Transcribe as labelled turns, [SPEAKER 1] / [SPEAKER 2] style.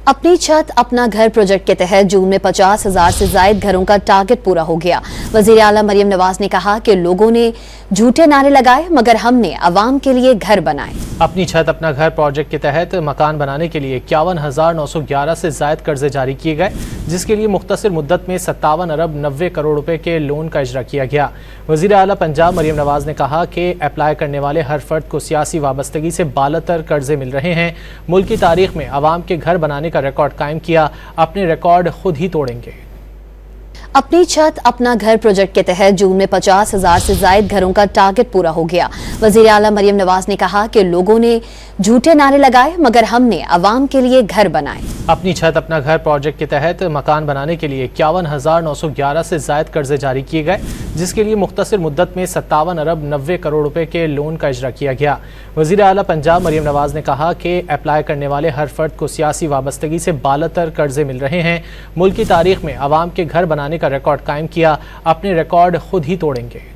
[SPEAKER 1] अपनी छत अपना घर प्रोजेक्ट के तहत जून में 50,000 से ज्यादा घरों का टारगेट पूरा हो गया। वजीर आला मरियम नवाज ने कहा कि लोगों ने झूठे नारे लगाए मगर हमने अवाम के लिए घर बनाए।
[SPEAKER 2] अपनी छत अपना घर प्रोजेक्ट के तहत मकान बनाने के लिए 51,911 से ज्यादा कर्जे जारी किए गए, जिसके लिए मुख्तसर मुद्दत में 57 अरब 90 करोड़ रुपए के लोन का इजरा किया गया। वजीर आला पंजाब मरियम नवाज ने कहा कि अप्लाई करने वाले हर फर्द को सियासी वाबस्तगी से बालातर कर्जे मिल रहे हैं। मुल्क की तारीख में अवाम के घर बनाने का रिकॉर्ड कायम किया, अपने रिकॉर्ड खुद ही तोड़ेंगे।
[SPEAKER 1] अपनी छत अपना घर प्रोजेक्ट के तहत जून में 50,000 से ज्यादा घरों का टारगेट पूरा हो गया। वजीर आला मरियम नवाज ने कहा कि लोगों ने झूठे नारे लगाए मगर हमने अवाम के लिए घर बनाए।
[SPEAKER 2] अपनी छत अपना घर प्रोजेक्ट के तहत मकान बनाने के लिए 51,911 से ज्यादा कर्जे जारी किए गए, जिसके लिए मुख्तसर मुद्दत में 57 अरब 90 करोड़ रुपए के लोन का इजरा किया गया। वजीर आला पंजाब मरियम नवाज ने कहा कि अप्लाई करने वाले हर फर्द को सियासी वाबस्तगी से बालातर कर्जे मिल रहे हैं। मुल्क की तारीख में अवाम के घर बनाने का रिकॉर्ड कायम किया, अपने रिकॉर्ड खुद ही तोड़ेंगे।